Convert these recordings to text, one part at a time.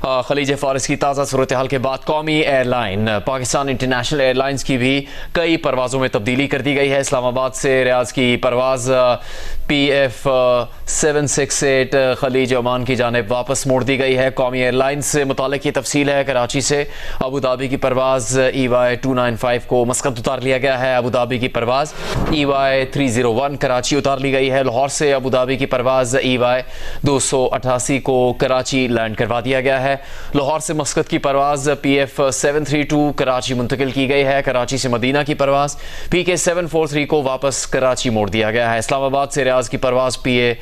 खलीज फारिस की ताज़ा सूरत हाल के बाद कौमी एयरलाइन पाकिस्तान इंटरनेशनल एयरलाइंस की भी कई परवाज़ों में तब्दीली कर दी गई है। इस्लामाबाद से रियाज की परवाज़ PF 768 खलीज ओमान की जानिब वापस मोड़ दी गई है। कौमी एयरलाइन से मुतालिक ये तफसील है। कराची से अबू धाबी की परवाज़ EY 295 को मस्कत उतार लिया गया है। अबू धाबी की परवाज़ EY 301 कराची उतार ली गई है। लाहौर से अबू धाबी की परवाज़ EY 288 को कराची लैंड करवा दिया गया है। लाहौर से मस्कत की परवाज़ PF 732 कराची मुंतकिल की गई है। कराची से मदीना की परवाज़ PK 743 को वापस कराची मोड़ दिया गया है। इस्लामाबाद से रियाज की परवाज़ PA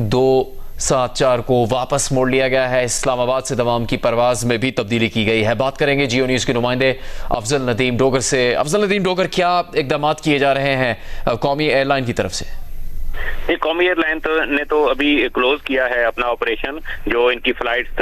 274 को वापस मोड़ लिया गया है। इस्लामाबाद से दमाम की परवाज़ में भी तब्दीली की गई है। बात करेंगे जियो न्यूज़ के नुमाइंदे अफजल नदीम डोगर से। अफजल नदीम डोगर, क्या इकदाम किए जा रहे हैं कौमी एयरलाइन की तरफ से? कौमी एयरलाइन ने तो अभी क्लोज किया है अपना ऑपरेशन। जो इनकी फ्लाइट्स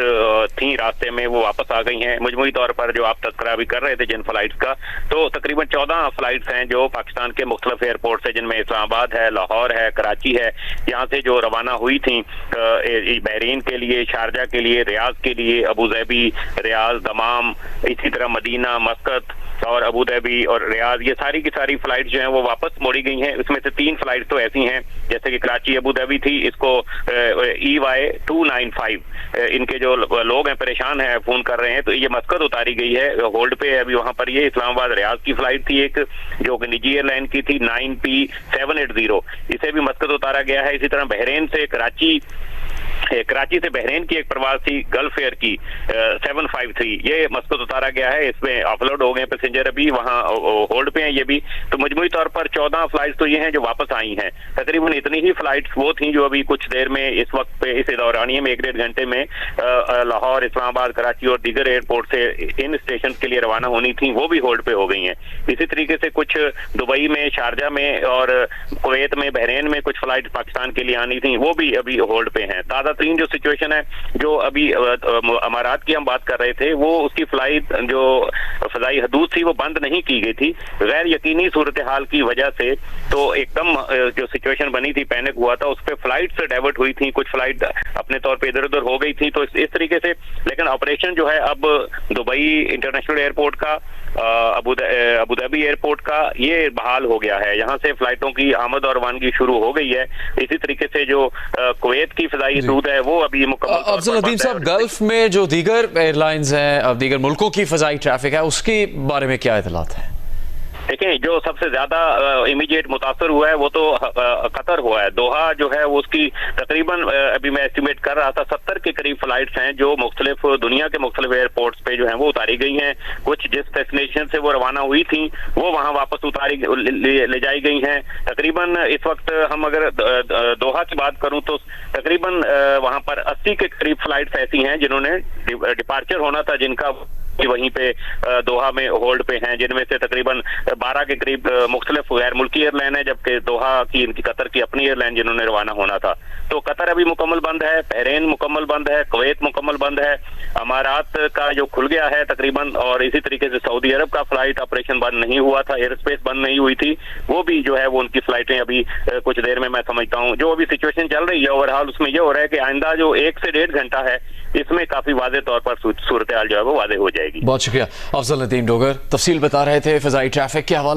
थी रास्ते में वो वापस आ गई हैं। मजमूई तौर पर जो आप तस्करा भी कर रहे थे जिन फ्लाइट्स का, तो तकरीबन 14 फ्लाइट्स हैं जो पाकिस्तान के मुख्तलिफ एयरपोर्ट से, जिनमें इस्लामाबाद है, लाहौर है, कराची है, यहाँ से जो रवाना हुई थी बहरीन के लिए, शारजा के लिए, रियाज के लिए, अबू धाबी, रियाज, दमाम, इसी तरह मदीना, मस्कत और अबू धाबी और रियाज, ये सारी की सारी फ्लाइट जो हैं वो वापस मोड़ी गई हैं। उसमें से 3 फ्लाइट तो ऐसी हैं जैसे कि कराची अबू धाबी थी, इसको EY 295 इनके जो लोग हैं परेशान हैं, फोन कर रहे हैं, तो ये मस्कत उतारी गई है, होल्ड पे है अभी वहां पर। ये इस्लामाबाद रियाज की फ्लाइट थी एक, जो कि निजी एयरलाइन की थी 9P 780, इसे भी मस्कत उतारा गया है। इसी तरह बहरीन से कराची से बहरीन की एक प्रवास थी गल्फ एयर की 753, ये मस्कत उतारा गया है। इसमें ऑफलोड हो गए पैसेंजर, अभी वहां होल्ड पे हैं ये भी। तो मजमूई तौर पर 14 फ्लाइट्स तो ये हैं जो वापस आई हैं। तकरीबन इतनी ही फ्लाइट्स वो थी जो अभी कुछ देर में इस वक्त पे इस दौरानिये में 1-1.5 घंटे में लाहौर, इस्लामाबाद, कराची और दीगर एयरपोर्ट से इन स्टेशन के लिए रवाना होनी थी, वो भी होल्ड पे हो गई हैं। इसी तरीके से कुछ दुबई में, शारजा में और कुवैत में, बहरीन में कुछ फ्लाइट पाकिस्तान के लिए आनी थी, वो भी अभी होल्ड पे हैं। ताज़ा तरीन जो सिचुएशन है, जो अभी अमारात की हम बात कर रहे थे, वो उसकी फ्लाइट जो फजाई हदूद थी वो बंद नहीं की गई थी। गैर यकीनी सूरत हाल की वजह से तो एकदम जो सिचुएशन बनी थी, पैनिक हुआ था, उस पर फ्लाइट से डाइवर्ट हुई थी, कुछ फ्लाइट अपने तौर पे इधर उधर हो गई थी। तो इस तरीके से लेकिन ऑपरेशन जो है अब दुबई इंटरनेशनल एयरपोर्ट का, अबू धाबी एयरपोर्ट का, ये बहाल हो गया है। यहाँ से फ्लाइटों की आमद और रवानगी शुरू हो गई है। इसी तरीके से जो कुवैत की फजाई हदूद है वो अभी मुकम्मल। अफजल नदीम साहब, गल्फ में जो दीगर एयरलाइंस हैं, दीगर मुल्कों की फजाई ट्रैफिक है, उसके बारे में क्या इतलात है? देखिए, जो सबसे ज्यादा इमीडिएट मुतासर हुआ है वो तो कतर हुआ है। दोहा जो है वो उसकी तकरीबन अभी मैं एस्टिमेट कर रहा था 70 के करीब फ्लाइट्स हैं जो मुख्तलिफ दुनिया के मुख्तलिफ एयरपोर्ट्स पे जो है वो उतारी गई हैं। कुछ जिस डेस्टिनेशन से वो रवाना हुई थी वो वहां वापस उतारी ले जाई गई हैं। तकरीबन इस वक्त हम अगर दोहा की बात करूं तो तकरीबन वहां पर 80 के करीब फ्लाइट्स ऐसी हैं जिन्होंने डिपार्चर होना था, जिनका कि वहीं पे दोहा में होल्ड पे हैं, जिनमें से तकरीबन 12 के करीब मुख्तलिफ गैर मुल्की एयरलाइन है, जबकि दोहा की इनकी कतर की अपनी एयरलाइन जिन्होंने रवाना होना था। तो कतर अभी मुकम्मल बंद है, बहरीन मुकम्मल बंद है, कुवैत मुकम्मल बंद है, अमारात का जो खुल गया है तकरीबन, और इसी तरीके से सऊदी अरब का फ्लाइट ऑपरेशन बंद नहीं हुआ था, एयर स्पेस बंद नहीं हुई थी, वो भी जो है वो उनकी फ्लाइटें अभी कुछ देर में, मैं समझता हूँ जो अभी सिचुएशन चल रही है ओवरऑल, उसमें ये हो रहा है कि आइंदा जो 1 से 1.5 घंटा है, इसमें काफी वाज़ेह तौर पर सूरत हाल जो है वो वाज़ेह हो जाएगी। बहुत शुक्रिया अफजल नदीम डोगर, तफसील बता रहे थे फजाई ट्रैफिक के हवाले।